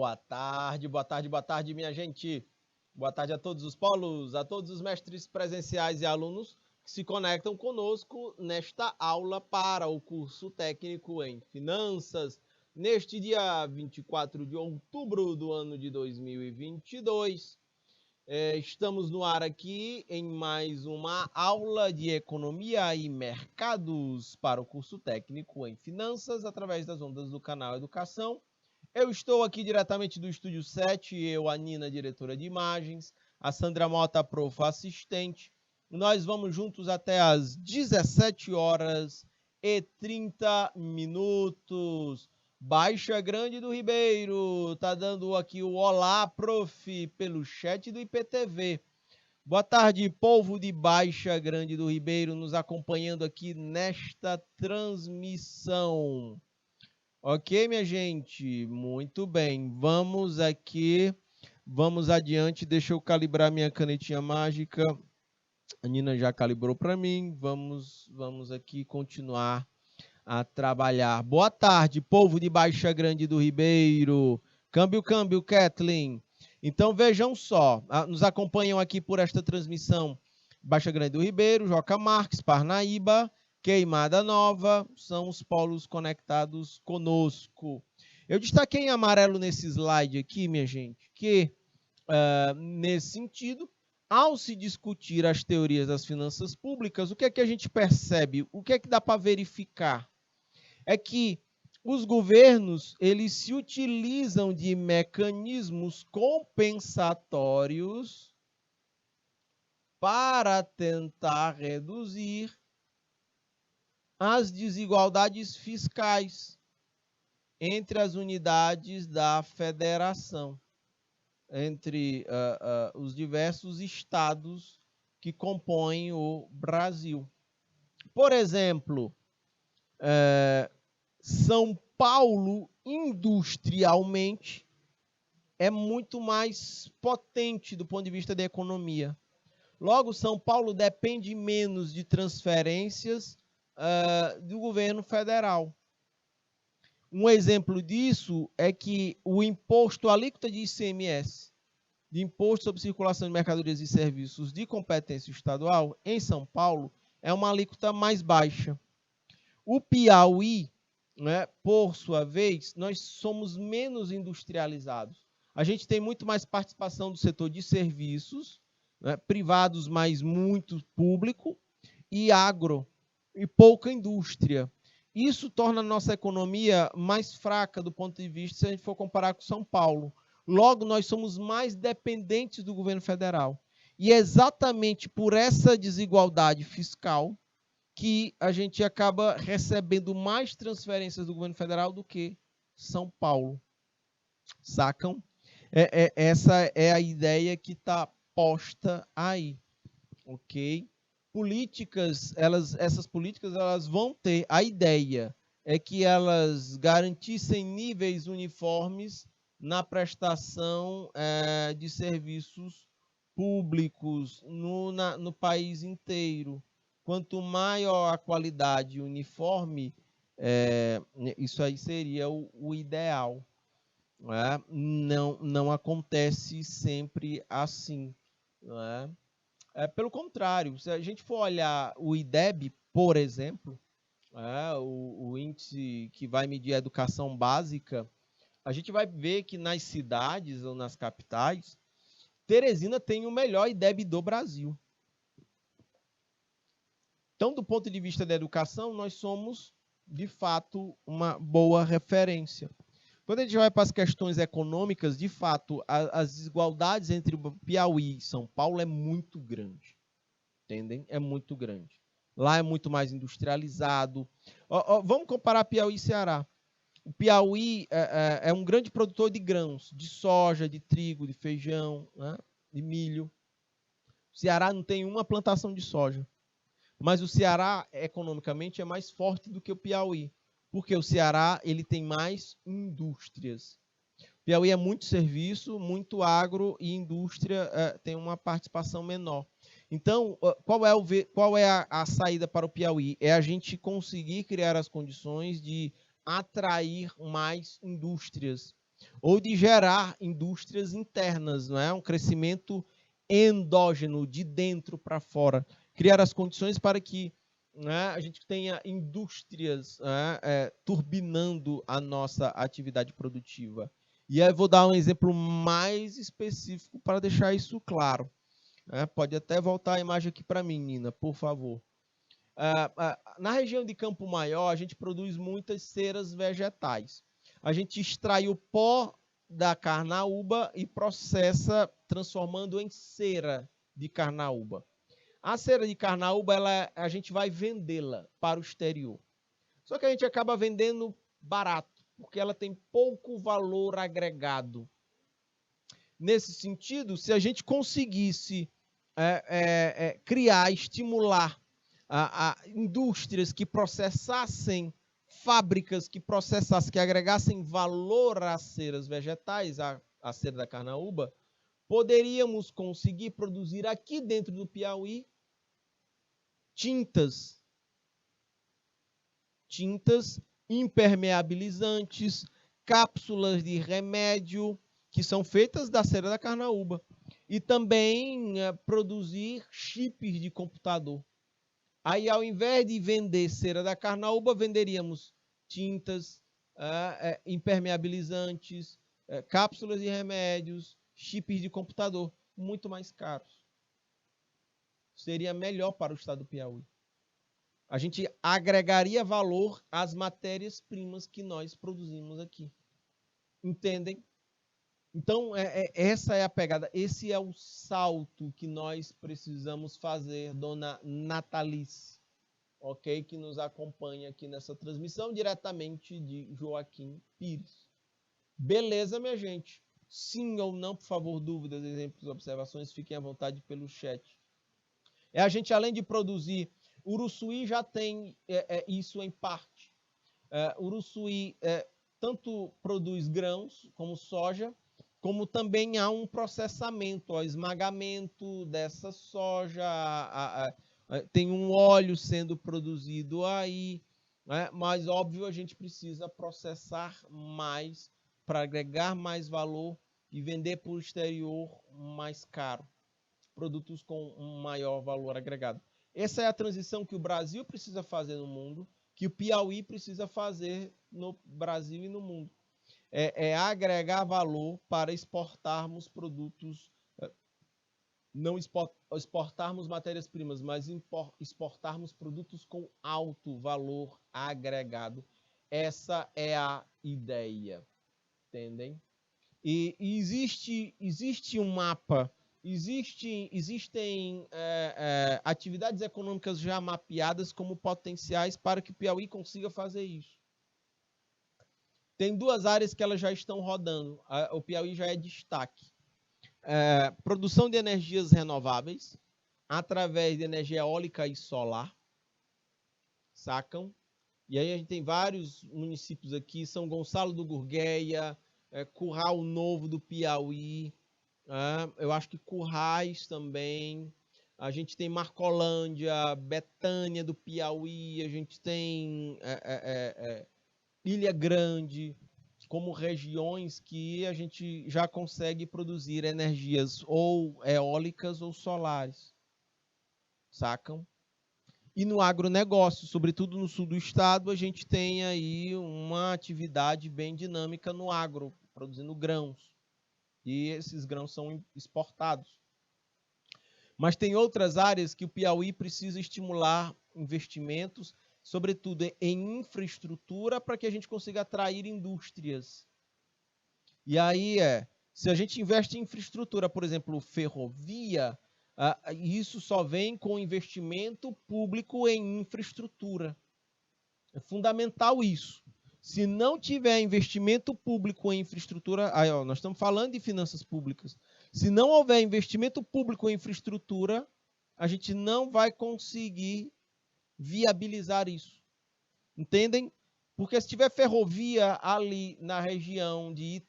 Boa tarde, boa tarde, boa tarde, minha gente. Boa tarde a todos os polos, a todos os mestres presenciais e alunos que se conectam conosco nesta aula para o curso técnico em finanças, neste dia 24 de outubro do ano de 2022. Estamos no ar aqui em mais uma aula de economia e mercados para o curso técnico em finanças, através das ondas do canal Educação. Eu estou aqui diretamente do Estúdio 7, eu, a Nina, diretora de imagens, a Sandra Mota, prof. Assistente. Nós vamos juntos até às 17 horas e 30 minutos. Baixa Grande do Ribeiro, tá dando aqui o olá, prof, pelo chat do IPTV. Boa tarde, povo de Baixa Grande do Ribeiro, nos acompanhando aqui nesta transmissão. Ok, minha gente? Muito bem. Vamos aqui, vamos adiante. Deixa eu calibrar minha canetinha mágica. A Nina já calibrou para mim. Vamos aqui continuar a trabalhar. Boa tarde, povo de Baixa Grande do Ribeiro. Câmbio, Kathleen. Então, vejam só. Nos acompanham aqui por esta transmissão Baixa Grande do Ribeiro, Joca Marques, Parnaíba, Queimada Nova, são os polos conectados conosco. Eu destaquei em amarelo nesse slide aqui, minha gente, que, nesse sentido, ao se discutir as teorias das finanças públicas, o que é que a gente percebe? O que é que dá para verificar? É que os governos, eles se utilizam de mecanismos compensatórios para tentar reduzir as desigualdades fiscais entre as unidades da federação, entre os diversos estados que compõem o Brasil. Por exemplo, São Paulo, industrialmente, é muito mais potente do ponto de vista da economia. Logo, São Paulo depende menos de transferências do governo federal. Um exemplo disso é que o imposto, a alíquota de ICMS, de Imposto sobre Circulação de Mercadorias e Serviços de competência estadual, em São Paulo, é uma alíquota mais baixa. O Piauí, né, por sua vez, nós somos menos industrializados. A gente tem muito mais participação do setor de serviços, né, privados, mas muito público, e agro, e pouca indústria. Isso torna a nossa economia mais fraca do ponto de vista, se a gente for comparar com São Paulo. Logo, nós somos mais dependentes do governo federal. E é exatamente por essa desigualdade fiscal que a gente acaba recebendo mais transferências do governo federal do que São Paulo. Sacam? Essa é a ideia que está posta aí. Ok? Essas políticas elas vão ter, a ideia é que elas garantissem níveis uniformes na prestação de serviços públicos no país inteiro. Quanto maior a qualidade uniforme, isso aí seria o ideal. Não acontece sempre assim. Não é? Pelo contrário, se a gente for olhar o IDEB, por exemplo, o índice que vai medir a educação básica, a gente vai ver que nas cidades ou nas capitais, Teresina tem o melhor IDEB do Brasil. Então, do ponto de vista da educação, nós somos, de fato, uma boa referência. Quando a gente vai para as questões econômicas, de fato, as desigualdades entre Piauí e São Paulo é muito grande. Entendem? É muito grande. Lá é muito mais industrializado. Vamos comparar Piauí e Ceará. O Piauí é um grande produtor de grãos, de soja, de trigo, de feijão, né? De milho. O Ceará não tem uma plantação de soja. Mas o Ceará, economicamente, é mais forte do que o Piauí. Porque o Ceará ele tem mais indústrias. Piauí é muito serviço, muito agro e indústria tem uma participação menor. Então, qual é a saída para o Piauí? É a gente conseguir criar as condições de atrair mais indústrias. ou de gerar indústrias internas, não é? Um crescimento endógeno, de dentro para fora. Criar as condições para que, né, a gente tenha indústrias, né, turbinando a nossa atividade produtiva. E aí eu vou dar um exemplo mais específico para deixar isso claro. Pode até voltar a imagem aqui para mim, Nina, por favor. Na região de Campo Maior, a gente produz muitas ceras vegetais. A gente extrai o pó da carnaúba e processa, transformando em cera de carnaúba. A cera de carnaúba, a gente vai vendê-la para o exterior. Só que a gente acaba vendendo barato, porque ela tem pouco valor agregado. Nesse sentido, se a gente conseguisse criar, estimular a indústrias que processassem, fábricas que processassem, que agregassem valor às ceras vegetais, à cera da carnaúba, poderíamos conseguir produzir aqui dentro do Piauí tintas impermeabilizantes, cápsulas de remédio, que são feitas da cera da carnaúba. E também produzir chips de computador. Aí, ao invés de vender cera da carnaúba, venderíamos tintas, impermeabilizantes, cápsulas de remédios, chips de computador, muito mais caros. Seria melhor para o estado do Piauí. A gente agregaria valor às matérias-primas que nós produzimos aqui. Entendem? Então, essa é a pegada. Esse é o salto que nós precisamos fazer, dona Natalice, ok? Que nos acompanha aqui nessa transmissão diretamente de Joaquim Pires. Beleza, minha gente? Sim ou não, por favor, dúvidas, exemplos, observações, fiquem à vontade pelo chat. A gente, além de produzir, Uruçuí já tem isso em parte. Uruçuí tanto produz grãos, como soja, como também há um processamento, esmagamento dessa soja, tem um óleo sendo produzido aí, né? Mas, óbvio, a gente precisa processar mais para agregar mais valor e vender para o exterior mais caro, produtos com um maior valor agregado. Essa é a transição que o Brasil precisa fazer no mundo, que o Piauí precisa fazer no Brasil e no mundo. Agregar valor para exportarmos produtos, não exportarmos matérias-primas, mas exportarmos produtos com alto valor agregado. Essa é a ideia, entendem? E existe um mapa, existem atividades econômicas já mapeadas como potenciais para que o Piauí consiga fazer isso. Tem duas áreas que elas já estão rodando. O Piauí já é destaque. Produção de energias renováveis através de energia eólica e solar. Sacam? E aí a gente tem vários municípios aqui, São Gonçalo do Gurgueia, Curral Novo do Piauí, eu acho que Currais também. A gente tem Marcolândia, Betânia do Piauí, a gente tem Ilha Grande, como regiões que a gente já consegue produzir energias ou eólicas ou solares. Sacam? E no agronegócio, sobretudo no sul do estado, a gente tem aí uma atividade bem dinâmica no agro, produzindo grãos. E esses grãos são exportados. Mas tem outras áreas que o Piauí precisa estimular investimentos, sobretudo em infraestrutura, para que a gente consiga atrair indústrias. E aí, se a gente investe em infraestrutura, por exemplo, ferrovia, isso só vem com investimento público em infraestrutura. É fundamental isso. Se não tiver investimento público em infraestrutura, nós estamos falando de finanças públicas. Se não houver investimento público em infraestrutura, a gente não vai conseguir viabilizar isso. Entendem? Porque se tiver ferrovia ali na região de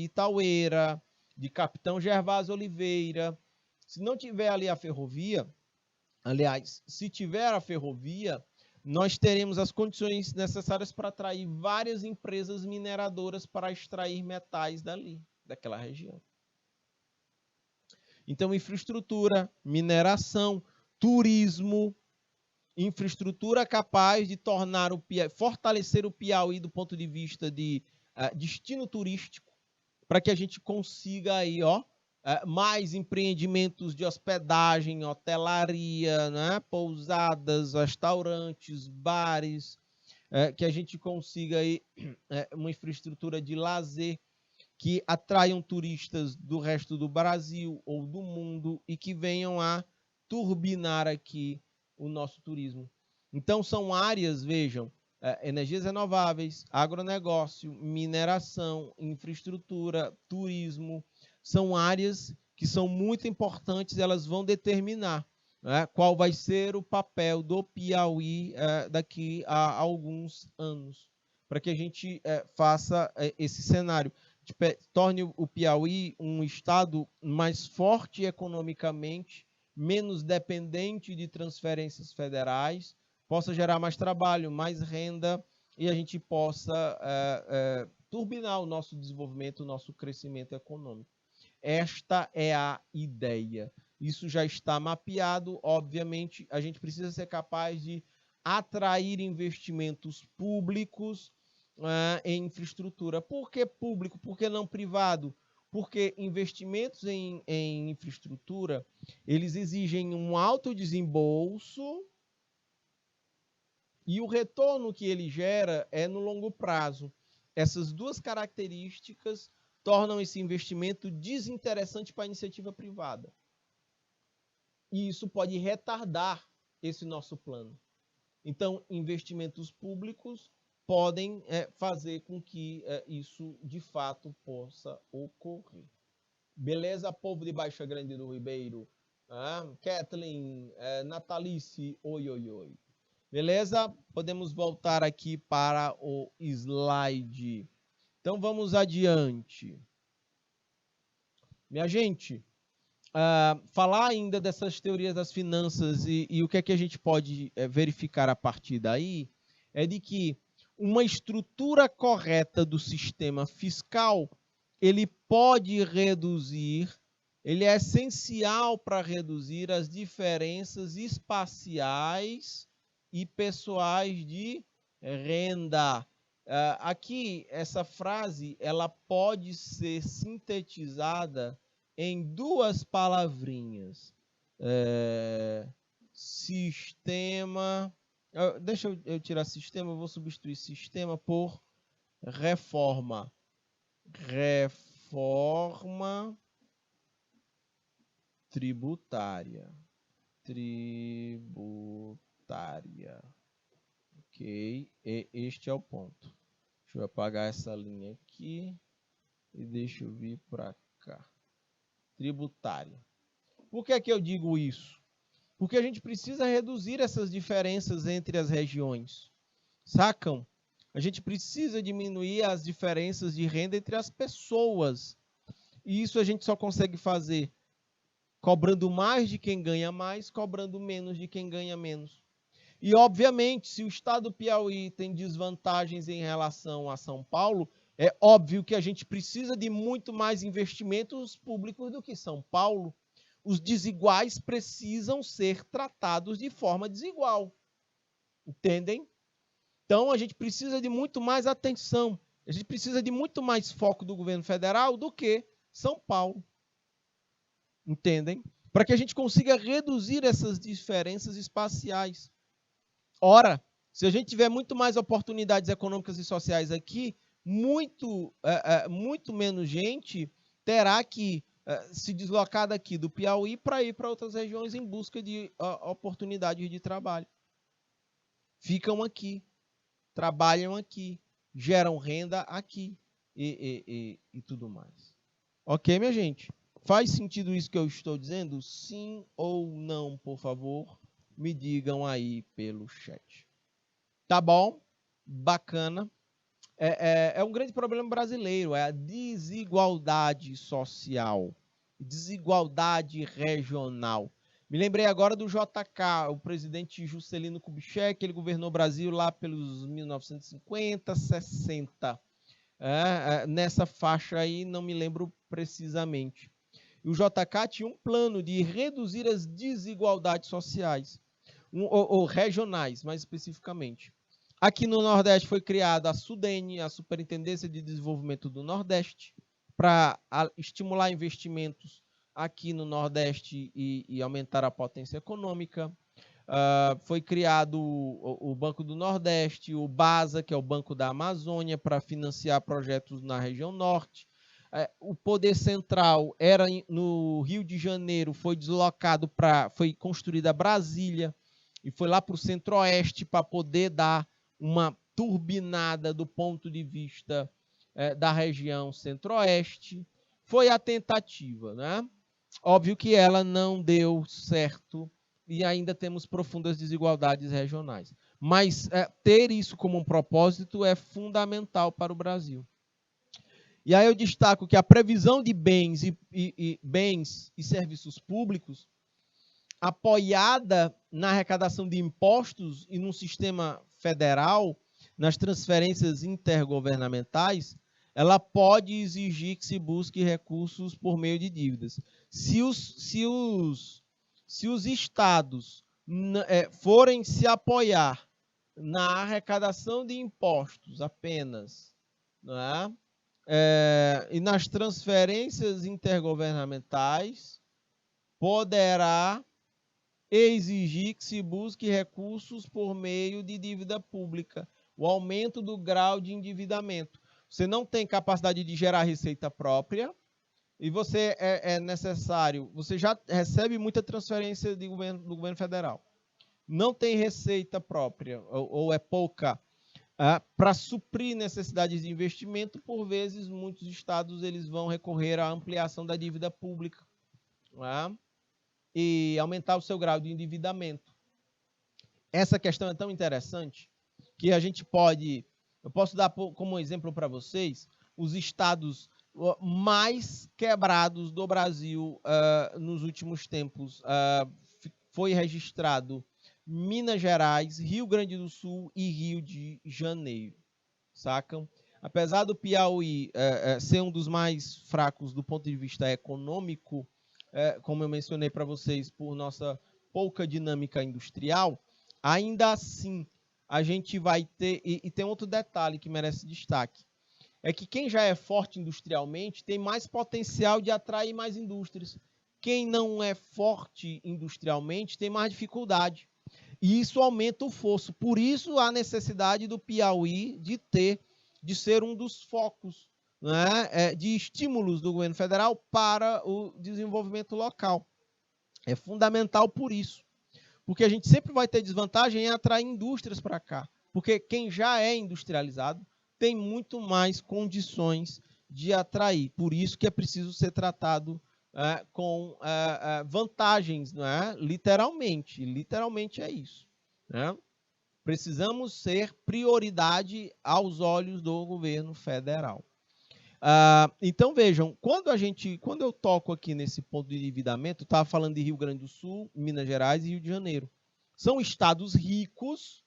Itaueira, de Capitão Gervásio Oliveira, se não tiver ali a ferrovia, aliás, se tiver a ferrovia, nós teremos as condições necessárias para atrair várias empresas mineradoras para extrair metais dali, daquela região. Então, infraestrutura, mineração, turismo, infraestrutura capaz de tornar fortalecer o Piauí do ponto de vista de destino turístico, para que a gente consiga aí, mais empreendimentos de hospedagem, hotelaria, né? Pousadas, restaurantes, bares, que a gente consiga aí uma infraestrutura de lazer que atraiam turistas do resto do Brasil ou do mundo e que venham a turbinar aqui o nosso turismo. Então, são áreas, vejam, energias renováveis, agronegócio, mineração, infraestrutura, turismo, são áreas que são muito importantes, elas vão determinar qual vai ser o papel do Piauí daqui a alguns anos, para que a gente faça esse cenário, torne o Piauí um estado mais forte economicamente, menos dependente de transferências federais, possa gerar mais trabalho, mais renda e a gente possa turbinar o nosso desenvolvimento, o nosso crescimento econômico. Esta é a ideia. Isso já está mapeado. Obviamente, a gente precisa ser capaz de atrair investimentos públicos em infraestrutura. Por que público? Por que não privado? Porque investimentos em infraestrutura, eles exigem um alto desembolso e o retorno que ele gera é no longo prazo. Essas duas características tornam esse investimento desinteressante para a iniciativa privada. E isso pode retardar esse nosso plano. Então, investimentos públicos podem fazer com que isso, de fato, possa ocorrer. Beleza, povo de Baixa Grande do Ribeiro? Kathleen, Natalice, oi, oi, oi. Beleza? Podemos voltar aqui para o slide. Então, vamos adiante. Minha gente, falar ainda dessas teorias das finanças e o que é que a gente pode verificar a partir daí é de que uma estrutura correta do sistema fiscal, ele pode reduzir, ele é essencial para reduzir as diferenças espaciais e pessoais de renda. Aqui, essa frase, ela pode ser sintetizada em duas palavrinhas. Sistema... Deixa eu tirar sistema, eu vou substituir sistema por reforma. Reforma tributária. Ok, e este é o ponto. Deixa eu apagar essa linha aqui e deixa eu vir para cá. Tributária. Por que é que eu digo isso? Porque a gente precisa reduzir essas diferenças entre as regiões. Sacam? A gente precisa diminuir as diferenças de renda entre as pessoas. E isso a gente só consegue fazer cobrando mais de quem ganha mais, cobrando menos de quem ganha menos. E, obviamente, se o estado do Piauí tem desvantagens em relação a São Paulo, é óbvio que a gente precisa de muito mais investimentos públicos do que São Paulo. Os desiguais precisam ser tratados de forma desigual. Entendem? Então, a gente precisa de muito mais atenção. A gente precisa de muito mais foco do governo federal do que São Paulo. Entendem? Para que a gente consiga reduzir essas diferenças espaciais. Ora, se a gente tiver muito mais oportunidades econômicas e sociais aqui, muito menos gente terá que se deslocar daqui do Piauí para ir para outras regiões em busca de oportunidades de trabalho. Ficam aqui, trabalham aqui, geram renda aqui e tudo mais. Ok, minha gente? Faz sentido isso que eu estou dizendo? Sim ou não, por favor? Me digam aí pelo chat. Tá bom? Bacana. É um grande problema brasileiro, é a desigualdade social, desigualdade regional. Me lembrei agora do JK, o presidente Juscelino Kubitschek, ele governou o Brasil lá pelos 1950, 60. Nessa faixa aí, não me lembro precisamente. E o JK tinha um plano de reduzir as desigualdades sociais, ou regionais, mais especificamente. Aqui no Nordeste foi criada a SUDENE, a Superintendência de Desenvolvimento do Nordeste, para estimular investimentos aqui no Nordeste e aumentar a potência econômica. Foi criado o Banco do Nordeste, o BASA, que é o Banco da Amazônia, para financiar projetos na região norte. O poder central era no Rio de Janeiro, foi deslocado foi construída Brasília, e foi lá para o centro-oeste para poder dar uma turbinada do ponto de vista da região centro-oeste. Foi a tentativa, né? Óbvio que ela não deu certo e ainda temos profundas desigualdades regionais. Mas ter isso como um propósito é fundamental para o Brasil. E aí eu destaco que a previsão de bens e serviços públicos, apoiada na arrecadação de impostos e num sistema federal, nas transferências intergovernamentais, ela pode exigir que se busque recursos por meio de dívidas. Se os estados forem se apoiar na arrecadação de impostos apenas, não é? E nas transferências intergovernamentais, poderá exigir que se busque recursos por meio de dívida pública, o aumento do grau de endividamento. Você não tem capacidade de gerar receita própria e você é necessário, você já recebe muita transferência do governo federal. Não tem receita própria ou é pouca para suprir necessidades de investimento. Por vezes, muitos estados eles vão recorrer à ampliação da dívida pública, e aumentar o seu grau de endividamento. Essa questão é tão interessante que eu posso dar como exemplo para vocês os estados mais quebrados do Brasil nos últimos tempos. Foi registrado Minas Gerais, Rio Grande do Sul e Rio de Janeiro, sacam? Apesar do Piauí ser um dos mais fracos do ponto de vista econômico, como eu mencionei para vocês, por nossa pouca dinâmica industrial, ainda assim a gente vai ter... E tem outro detalhe que merece destaque, é que quem já é forte industrialmente tem mais potencial de atrair mais indústrias. Quem não é forte industrialmente tem mais dificuldade. E isso aumenta o fosso. Por isso a necessidade do Piauí de ser um dos focos, né, de estímulos do governo federal para o desenvolvimento local. É fundamental por isso. Porque a gente sempre vai ter desvantagem em atrair indústrias para cá. Porque quem já é industrializado tem muito mais condições de atrair. Por isso que é preciso ser tratado com vantagens, não é? Literalmente é isso, né? Precisamos ser prioridade aos olhos do governo federal. Então vejam, quando eu toco aqui nesse ponto de endividamento, eu estava falando de Rio Grande do Sul, Minas Gerais e Rio de Janeiro. São estados ricos,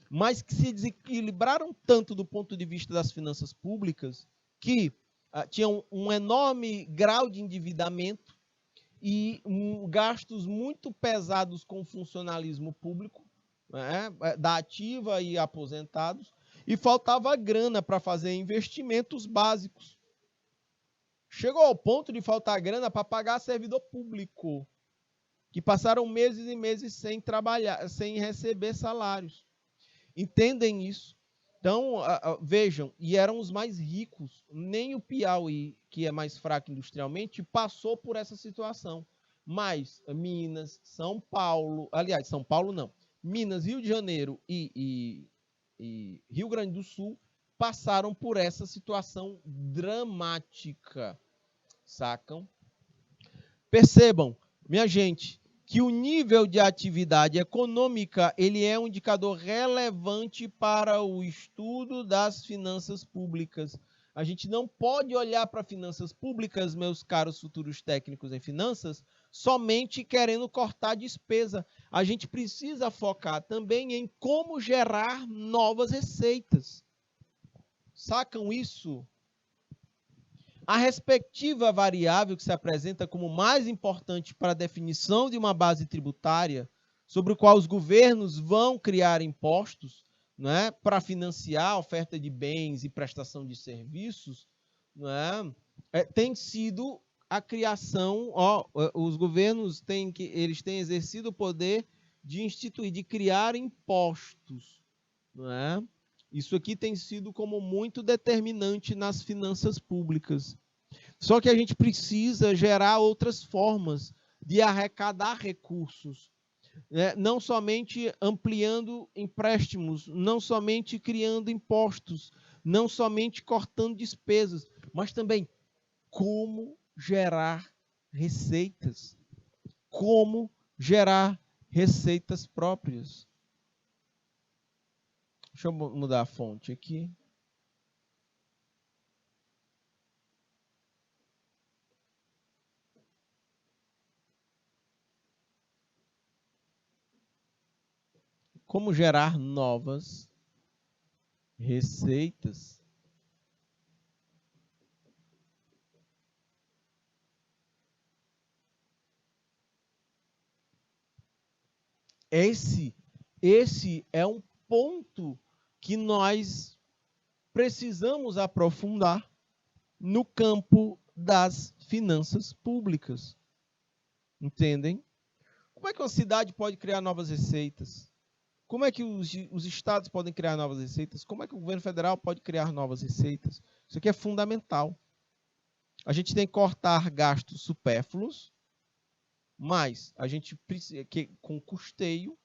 mas que se desequilibraram tanto do ponto de vista das finanças públicas que tinham um enorme grau de endividamento e gastos muito pesados com o funcionalismo público, né, da ativa e aposentados, e faltava grana para fazer investimentos básicos. Chegou ao ponto de faltar grana para pagar servidor público, que passaram meses e meses sem trabalhar, sem receber salários. Entendem isso? Então, vejam, e eram os mais ricos. Nem o Piauí, que é mais fraco industrialmente, passou por essa situação. Mas Minas, São Paulo, aliás, São Paulo não, Minas, Rio de Janeiro e Rio Grande do Sul passaram por essa situação dramática, sacam? Percebam, minha gente, que o nível de atividade econômica ele é um indicador relevante para o estudo das finanças públicas. A gente não pode olhar para finanças públicas, meus caros futuros técnicos em finanças, somente querendo cortar despesa. A gente precisa focar também em como gerar novas receitas. Sacam isso? A respectiva variável que se apresenta como mais importante para a definição de uma base tributária, sobre o qual os governos vão criar impostos, né, para financiar a oferta de bens e prestação de serviços, né, tem sido a criação, os governos eles têm exercido o poder de instituir, de criar impostos, não é? Isso aqui tem sido como muito determinante nas finanças públicas. Só que a gente precisa gerar outras formas de arrecadar recursos, né? Não somente ampliando empréstimos, não somente criando impostos, não somente cortando despesas, mas também como gerar receitas. Como gerar receitas próprias. Deixa eu mudar a fonte aqui. Como gerar novas receitas. Esse é um ponto que nós precisamos aprofundar no campo das finanças públicas. Entendem? Como é que uma cidade pode criar novas receitas? Como é que os estados podem criar novas receitas? Como é que o governo federal pode criar novas receitas? Isso aqui é fundamental. A gente tem que cortar gastos supérfluos, mas a gente precisa, com custeio,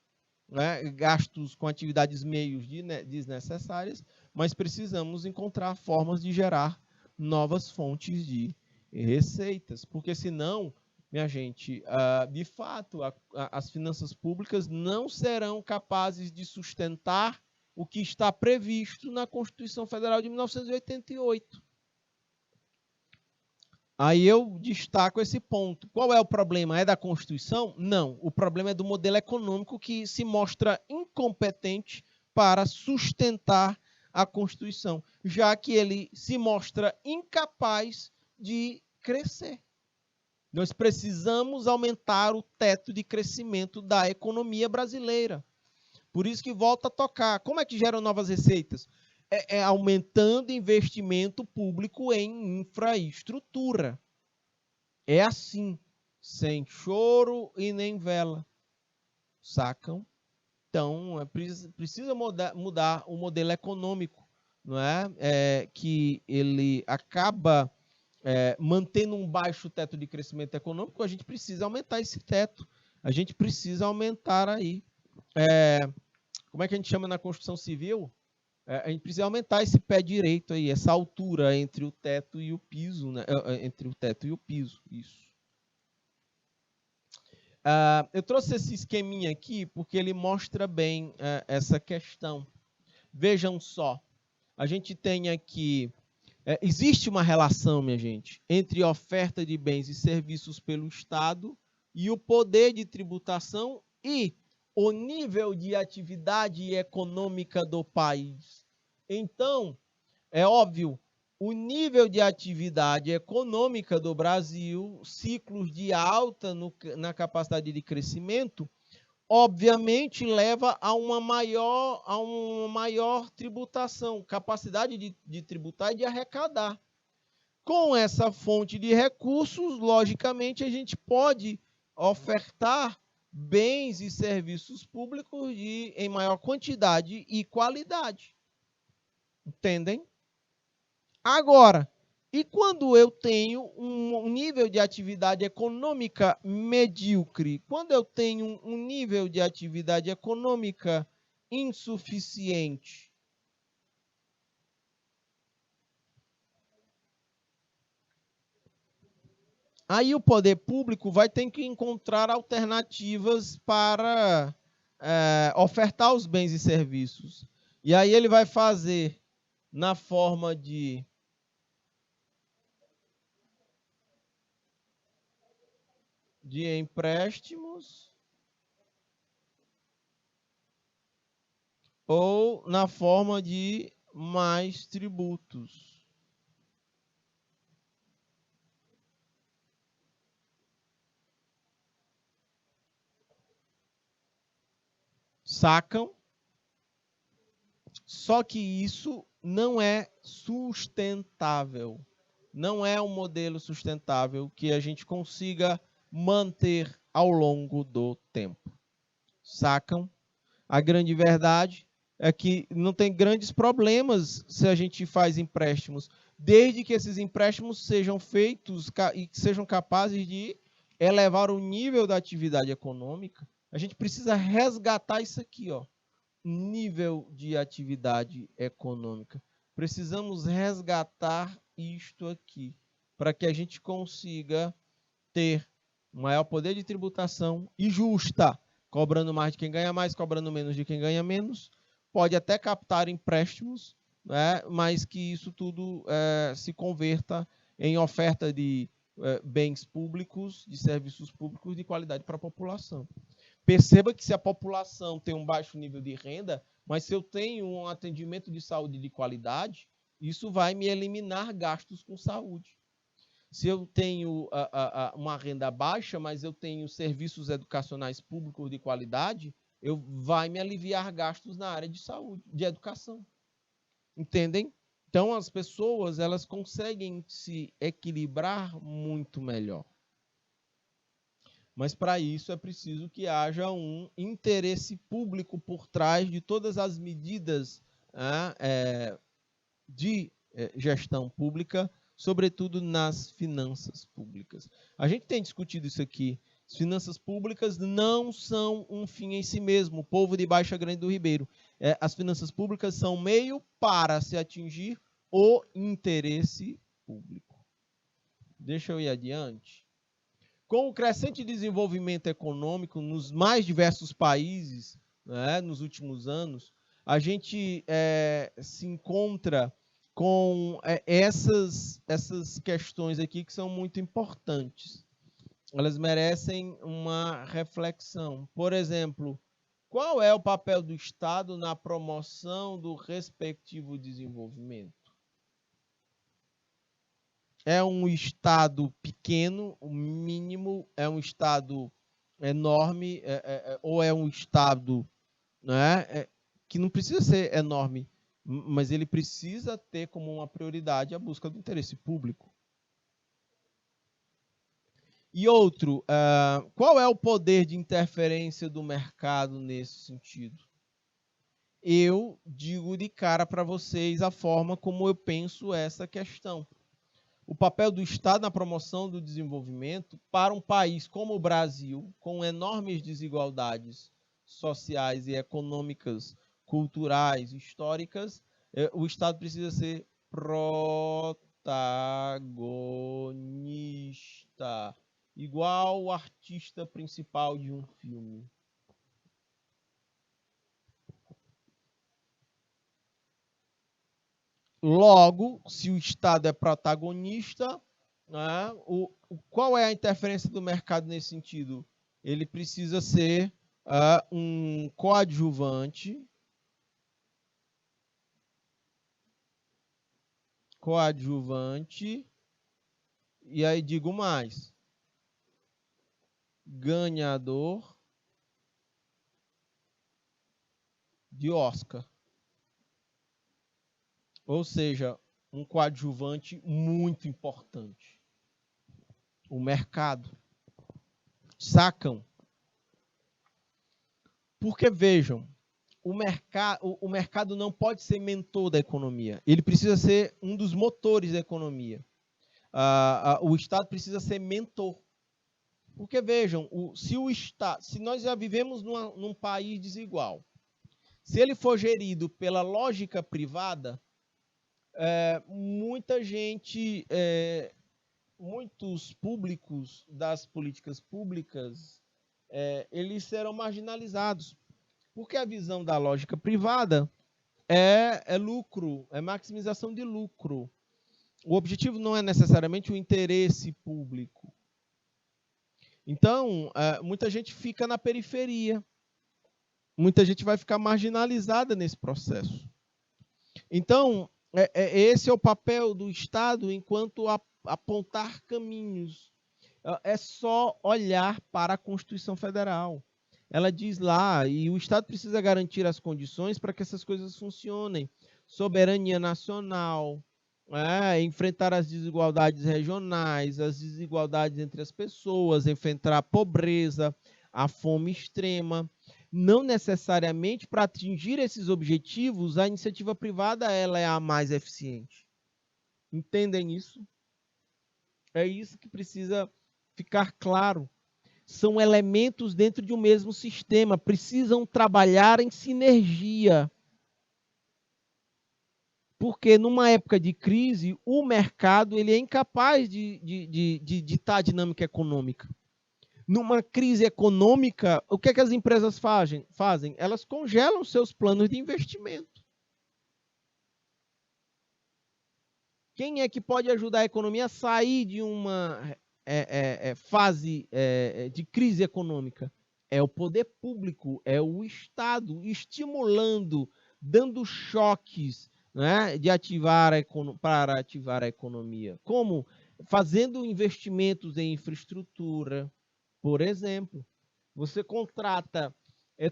né, gastos com atividades meios desnecessárias, mas precisamos encontrar formas de gerar novas fontes de receitas, porque senão, minha gente, de fato, as finanças públicas não serão capazes de sustentar o que está previsto na Constituição Federal de 1988. Aí eu destaco esse ponto. Qual é o problema? É da Constituição? Não. O problema é do modelo econômico que se mostra incompetente para sustentar a Constituição, já que ele se mostra incapaz de crescer. Nós precisamos aumentar o teto de crescimento da economia brasileira. Por isso que volta a tocar. Como é que geram novas receitas? É aumentando investimento público em infraestrutura. É assim, sem choro e nem vela. Sacam? Então, precisa mudar o modelo econômico, não é? Que ele acaba mantendo um baixo teto de crescimento econômico. A gente precisa aumentar esse teto. A gente precisa aumentar aí. Como é que a gente chama na construção civil? A gente precisa aumentar esse pé direito aí, essa altura entre o teto e o piso, né? Entre o teto e o piso, isso. Eu trouxe esse esqueminha aqui porque ele mostra bem essa questão. Vejam só, a gente tem aqui, existe uma relação, minha gente, entre oferta de bens e serviços pelo Estado e o poder de tributação e o nível de atividade econômica do país. Então, é óbvio, o nível de atividade econômica do Brasil, ciclos de alta na capacidade de crescimento, obviamente leva a uma maior tributação, capacidade de tributar e de arrecadar. Com essa fonte de recursos, logicamente, a gente pode ofertar bens e serviços públicos em maior quantidade e qualidade. Entendem? Agora, e quando eu tenho um nível de atividade econômica medíocre? Quando eu tenho um nível de atividade econômica insuficiente? Aí o poder público vai ter que encontrar alternativas para ofertar os bens e serviços. E aí ele vai fazer na forma de de empréstimos ou na forma de mais tributos. Sacam? Só que isso não é sustentável. Não é um modelo sustentável que a gente consiga manter ao longo do tempo. Sacam? A grande verdade é que não tem grandes problemas se a gente faz empréstimos, desde que esses empréstimos sejam feitos e sejam capazes de elevar o nível da atividade econômica. A gente precisa resgatar isso aqui, ó, nível de atividade econômica. Precisamos resgatar isto aqui, para que a gente consiga ter maior poder de tributação e justa, cobrando mais de quem ganha mais, cobrando menos de quem ganha menos. Pode até captar empréstimos, né, mas que isso tudo se converta em oferta de bens públicos, de serviços públicos de qualidade para a população. Perceba que se a população tem um baixo nível de renda, mas se eu tenho um atendimento de saúde de qualidade, isso vai me eliminar gastos com saúde. Se eu tenho uma renda baixa, mas eu tenho serviços educacionais públicos de qualidade, vai me aliviar gastos na área de saúde, de educação. Entendem? Então, as pessoas elas conseguem se equilibrar muito melhor. Mas para isso é preciso que haja um interesse público por trás de todas as medidas de gestão pública, sobretudo nas finanças públicas. A gente tem discutido isso aqui. As finanças públicas não são um fim em si mesmo. O povo de Baixa Grande do Ribeiro. As finanças públicas são meio para se atingir o interesse público. Deixa eu ir adiante. Com o crescente desenvolvimento econômico nos mais diversos países, né, nos últimos anos, a gente se encontra com essas questões aqui que são muito importantes. Elas merecem uma reflexão. Por exemplo, qual é o papel do Estado na promoção do respectivo desenvolvimento? É um estado pequeno, o mínimo, é um estado enorme, ou é um estado, né, que não precisa ser enorme, mas ele precisa ter como uma prioridade a busca do interesse público. E outro, qual é o poder de interferência do mercado nesse sentido? Eu digo de cara para vocês a forma como eu penso essa questão. O papel do Estado na promoção do desenvolvimento para um país como o Brasil, com enormes desigualdades sociais e econômicas, culturais, históricas, o Estado precisa ser protagonista, igual o artista principal de um filme. Logo, se o Estado é protagonista, né, qual é a interferência do mercado nesse sentido? Ele precisa ser um coadjuvante, e aí digo mais, ganhador de Oscar. Ou seja, um coadjuvante muito importante. O mercado. Sacam? Porque, vejam, o mercado não pode ser mentor da economia. Ele precisa ser um dos motores da economia. O Estado precisa ser mentor. Porque, vejam, se nós já vivemos num país desigual, se ele for gerido pela lógica privada, muitos públicos das políticas públicas, eles serão marginalizados. Porque a visão da lógica privada é lucro, é maximização de lucro. O objetivo não é necessariamente o interesse público. Então, muita gente fica na periferia. Muita gente vai ficar marginalizada nesse processo. Então, esse é o papel do Estado enquanto apontar caminhos. É só olhar para a Constituição Federal. Ela diz lá, e o Estado precisa garantir as condições para que essas coisas funcionem. Soberania nacional, enfrentar as desigualdades regionais, as desigualdades entre as pessoas, enfrentar a pobreza, a fome extrema. Não necessariamente para atingir esses objetivos, a iniciativa privada ela é a mais eficiente. Entendem isso? É isso que precisa ficar claro. São elementos dentro de um mesmo sistema, precisam trabalhar em sinergia. Porque numa época de crise, o mercado ele é incapaz de ditar a dinâmica econômica. Numa crise econômica, o que as empresas fazem? Elas congelam seus planos de investimento. Quem é que pode ajudar a economia a sair de uma fase de crise econômica? É o poder público, é o Estado estimulando, dando choques, né, para ativar a economia. Como? Fazendo investimentos em infraestrutura, por exemplo. Você contrata,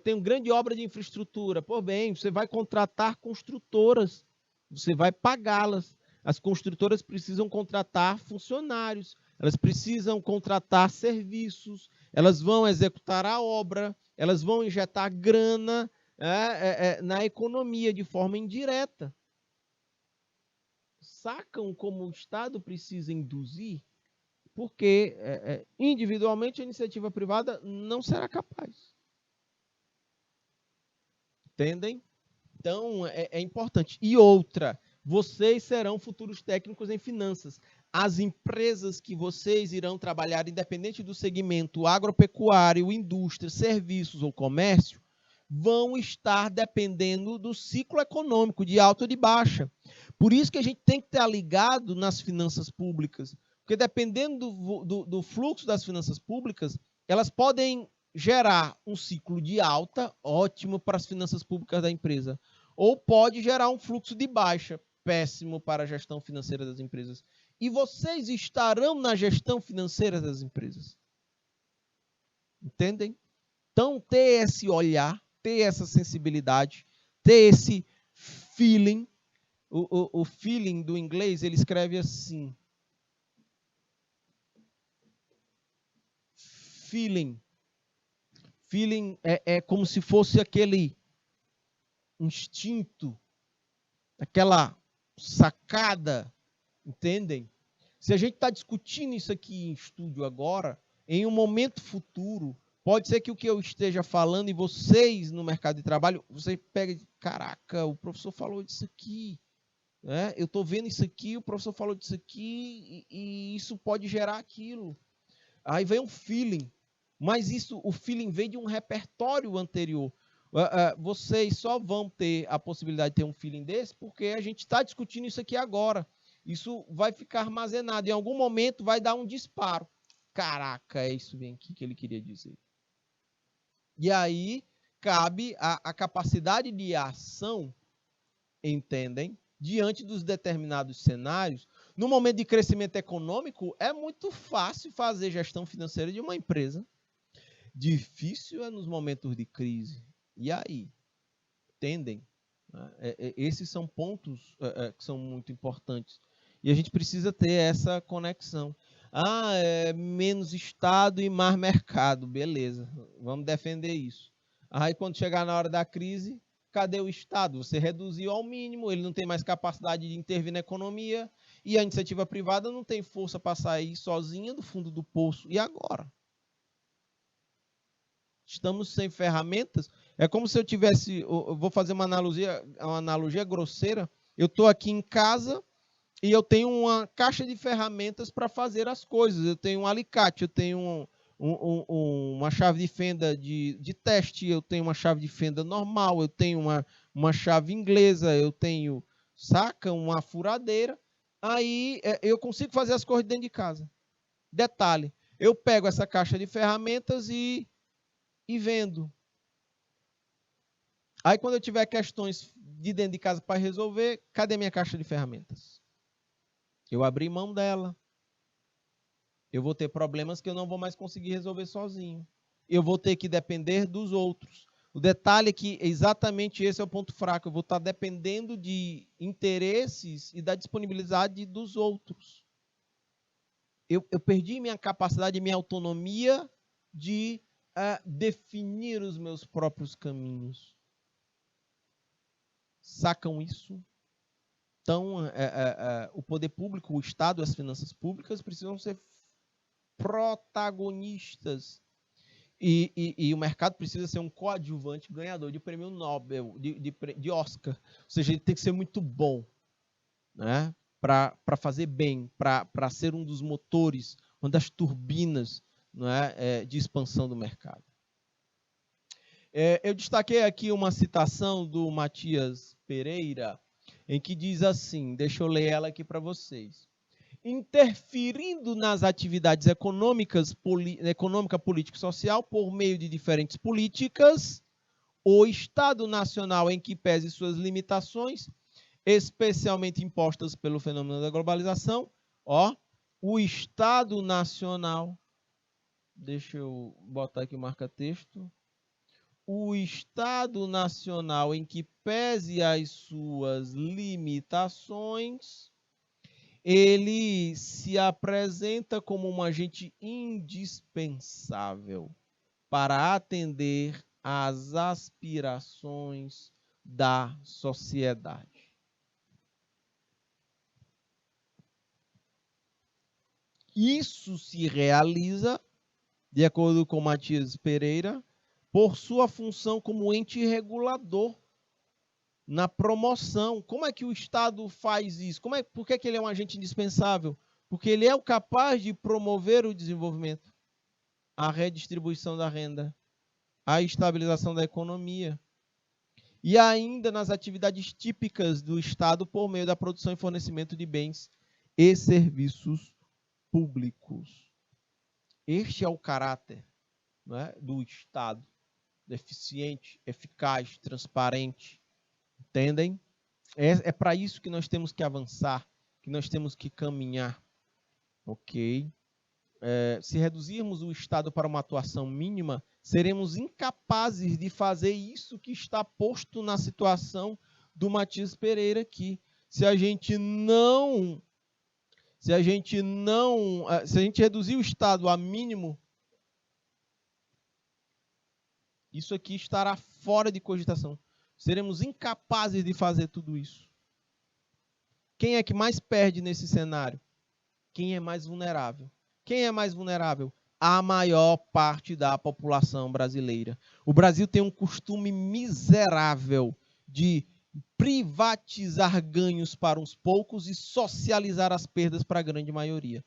tem uma grande obra de infraestrutura, por bem, você vai contratar construtoras, você vai pagá-las. As construtoras precisam contratar funcionários, elas precisam contratar serviços, elas vão executar a obra, elas vão injetar grana na economia de forma indireta. Sacam como o Estado precisa induzir? Porque individualmente a iniciativa privada não será capaz. Entendem? Então, é importante. E outra, vocês serão futuros técnicos em finanças. As empresas que vocês irão trabalhar, independente do segmento agropecuário, indústria, serviços ou comércio, vão estar dependendo do ciclo econômico, de alta ou de baixa. Por isso que a gente tem que estar ligado nas finanças públicas, porque dependendo do fluxo das finanças públicas, elas podem gerar um ciclo de alta, ótimo para as finanças públicas da empresa, ou pode gerar um fluxo de baixa, péssimo para a gestão financeira das empresas. E vocês estarão na gestão financeira das empresas. Entendem? Então, ter esse olhar, ter essa sensibilidade, ter esse feeling. O feeling do inglês, ele escreve assim. Feeling. Feeling é como se fosse aquele instinto, aquela sacada, entendem? Se a gente está discutindo isso aqui em estúdio agora, em um momento futuro, pode ser que o que eu esteja falando e vocês no mercado de trabalho, você pega e diz, caraca, o professor falou disso aqui, né? Eu estou vendo isso aqui, o professor falou disso aqui e isso pode gerar aquilo. Aí vem um feeling, mas o feeling vem de um repertório anterior. Vocês só vão ter a possibilidade de ter um feeling desse porque a gente está discutindo isso aqui agora. Isso vai ficar armazenado. Em algum momento vai dar um disparo. Caraca, é isso bem aqui que ele queria dizer. E aí cabe a capacidade de ação, entendem? Diante dos determinados cenários. No momento de crescimento econômico, é muito fácil fazer gestão financeira de uma empresa. Difícil é nos momentos de crise. E aí? Entendem? Esses são pontos que são muito importantes. E a gente precisa ter essa conexão. Menos Estado e mais mercado. Beleza, vamos defender isso. Aí quando chegar na hora da crise, cadê o Estado? Você reduziu ao mínimo, ele não tem mais capacidade de intervir na economia e a iniciativa privada não tem força para sair sozinha do fundo do poço. E agora? Estamos sem ferramentas. É como se eu tivesse, eu vou fazer uma analogia grosseira. Eu estou aqui em casa e eu tenho uma caixa de ferramentas para fazer as coisas. Eu tenho um alicate, eu tenho uma chave de fenda de teste, eu tenho uma chave de fenda normal, eu tenho uma chave inglesa, eu tenho, saca, uma furadeira. Aí eu consigo fazer as coisas dentro de casa. Detalhe, Eu pego essa caixa de ferramentas e vendo. Aí, quando eu tiver questões de dentro de casa para resolver, cadê minha caixa de ferramentas? Eu abri mão dela. Eu vou ter problemas que eu não vou mais conseguir resolver sozinho. Eu vou ter que depender dos outros. O detalhe é que exatamente esse é o ponto fraco. Eu vou estar dependendo de interesses e da disponibilidade dos outros. Eu perdi minha capacidade, minha autonomia de definir os meus próprios caminhos. Sacam isso? Então, o poder público, o Estado, as finanças públicas precisam ser protagonistas. E o mercado precisa ser um coadjuvante ganhador de prêmio Nobel, de Oscar. Ou seja, ele tem que ser muito bom, né? Para fazer bem, para ser um dos motores, uma das turbinas, não é, de expansão do mercado. Eu destaquei aqui uma citação do Matias Pereira, em que diz assim, deixa eu ler ela aqui para vocês. Interferindo nas atividades econômica, política e social por meio de diferentes políticas, o Estado Nacional, em que pese suas limitações, especialmente impostas pelo fenômeno da globalização, o Estado Nacional, deixa eu botar aqui o marca-texto, o Estado Nacional, em que pese as suas limitações, ele se apresenta como um agente indispensável para atender às aspirações da sociedade. Isso se realiza, de acordo com Matias Pereira, por sua função como ente regulador na promoção. Como é que o Estado faz isso? Por que ele é um agente indispensável? Porque ele é o capaz de promover o desenvolvimento, a redistribuição da renda, a estabilização da economia. E ainda nas atividades típicas do Estado por meio da produção e fornecimento de bens e serviços públicos. Este é o caráter, não é, do Estado, eficiente, eficaz, transparente. Entendem? É para isso que nós temos que avançar, que nós temos que caminhar. Ok? Se reduzirmos o Estado para uma atuação mínima, seremos incapazes de fazer isso que está posto na situação do Matias Pereira aqui. Se a gente reduzir o Estado a mínimo, isso aqui estará fora de cogitação. Seremos incapazes de fazer tudo isso. Quem é que mais perde nesse cenário? Quem é mais vulnerável? Quem é mais vulnerável? A maior parte da população brasileira. O Brasil tem um costume miserável de privatizar ganhos para uns poucos e socializar as perdas para a grande maioria.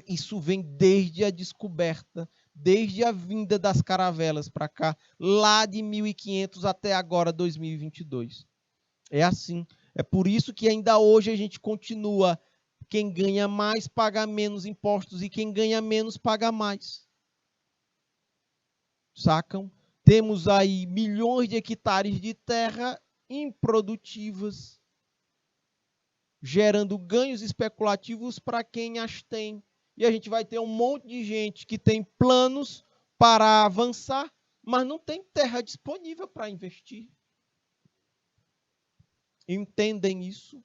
Isso vem desde a descoberta, desde a vinda das caravelas para cá, lá de 1500 até agora, 2022. É assim. É por isso que ainda hoje a gente continua, quem ganha mais paga menos impostos e quem ganha menos paga mais. Sacam? Temos aí milhões de hectares de terra improdutivas, gerando ganhos especulativos para quem as tem. E a gente vai ter um monte de gente que tem planos para avançar, mas não tem terra disponível para investir. Entendem isso?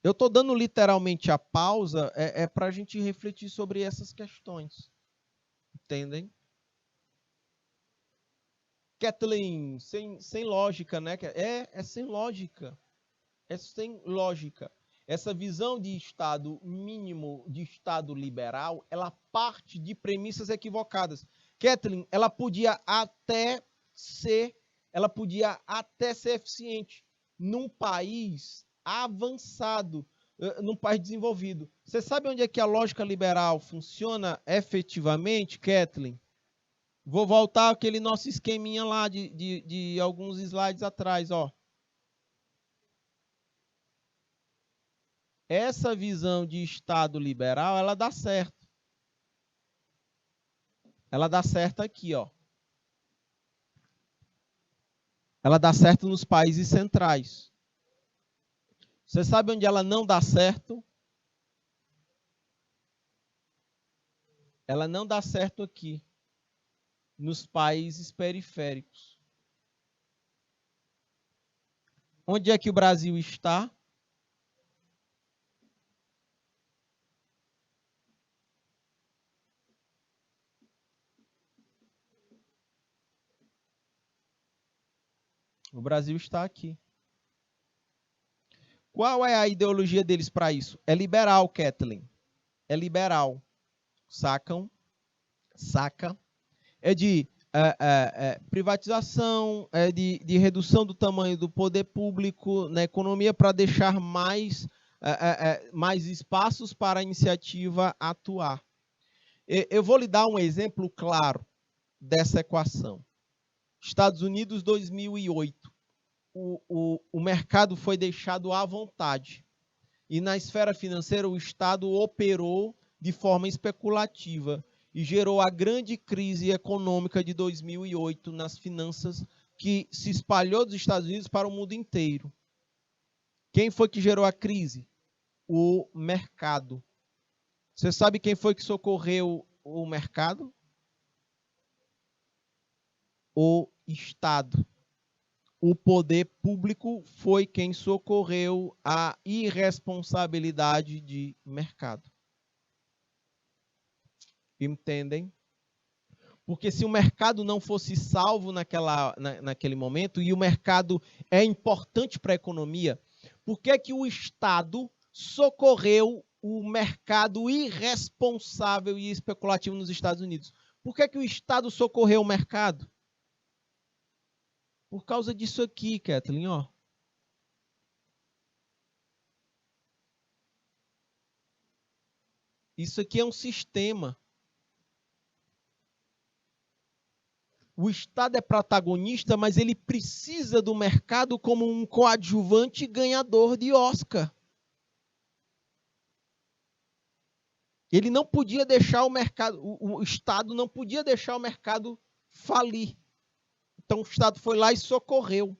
Eu estou dando literalmente a pausa para a gente refletir sobre essas questões. Entendem? Kathleen, sem lógica, né? É sem lógica. É sem lógica. Essa visão de Estado mínimo, de Estado liberal, ela parte de premissas equivocadas. Kathleen, ela podia até ser eficiente num país avançado, num país desenvolvido. Você sabe onde é que a lógica liberal funciona efetivamente, Kathleen? Vou voltar àquele nosso esqueminha lá de alguns slides atrás, ó. essa visão de Estado liberal, ela dá certo. Ela dá certo aqui, ó. Ela dá certo nos países centrais. Você sabe onde ela não dá certo? Ela não dá certo aqui, nos países periféricos. Onde é que o Brasil está? O Brasil está aqui. Qual é a ideologia deles para isso? É liberal, Kathleen. É liberal. Sacam? Saca? É de privatização, é de redução do tamanho do poder público na economia para deixar mais espaços para a iniciativa atuar. Eu vou lhe dar um exemplo claro dessa equação. Estados Unidos, 2008. O mercado foi deixado à vontade. E na esfera financeira, o Estado operou de forma especulativa e gerou a grande crise econômica de 2008 nas finanças, que se espalhou dos Estados Unidos para o mundo inteiro. Quem foi que gerou a crise? O mercado. Você sabe quem foi que socorreu o mercado? O Estado. O poder público foi quem socorreu a irresponsabilidade de mercado. Entendem? Porque se o mercado não fosse salvo naquele momento, e o mercado é importante para a economia, por que que o Estado socorreu o mercado irresponsável e especulativo nos Estados Unidos? Por que que o Estado socorreu o mercado? Por causa disso aqui, Kathleen, ó. Isso aqui é um sistema. O Estado é protagonista, mas ele precisa do mercado como um coadjuvante ganhador de Oscar. Ele não podia deixar o mercado, o Estado não podia deixar o mercado falir. Então o Estado foi lá e socorreu.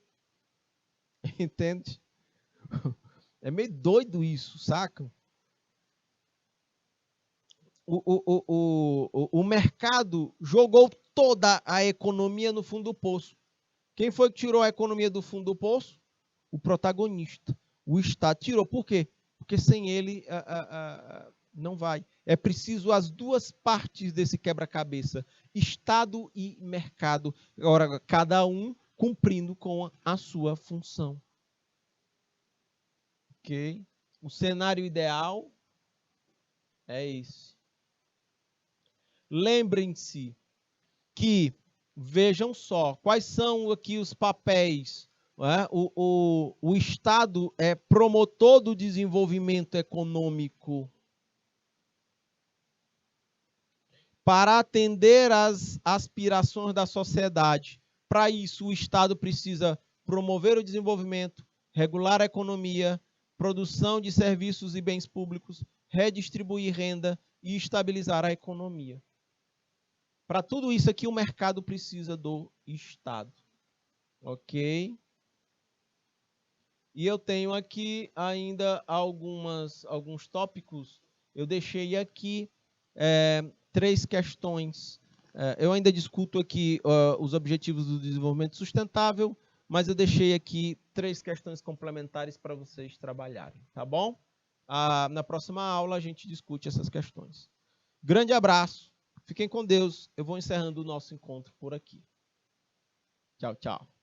Entende? É meio doido isso, saca? O mercado jogou toda a economia no fundo do poço. Quem foi que tirou a economia do fundo do poço? O protagonista. O Estado tirou. Por quê? Porque sem ele não vai. É preciso as duas partes desse quebra-cabeça, Estado e mercado. Agora, cada um cumprindo com a sua função. Ok? O cenário ideal é esse. Lembrem-se que, vejam só, quais são aqui os papéis. O Estado é promotor do desenvolvimento econômico para atender às aspirações da sociedade. Para isso, o Estado precisa promover o desenvolvimento, regular a economia, produção de serviços e bens públicos, redistribuir renda e estabilizar a economia. Para tudo isso aqui, o mercado precisa do Estado. Ok? E eu tenho aqui ainda alguns tópicos. Eu deixei aqui 3 questões. Eu ainda discuto aqui os objetivos do desenvolvimento sustentável, mas eu deixei aqui 3 questões complementares para vocês trabalharem, tá bom? Na próxima aula a gente discute essas questões. Grande abraço. Fiquem com Deus. Eu vou encerrando o nosso encontro por aqui. Tchau, tchau.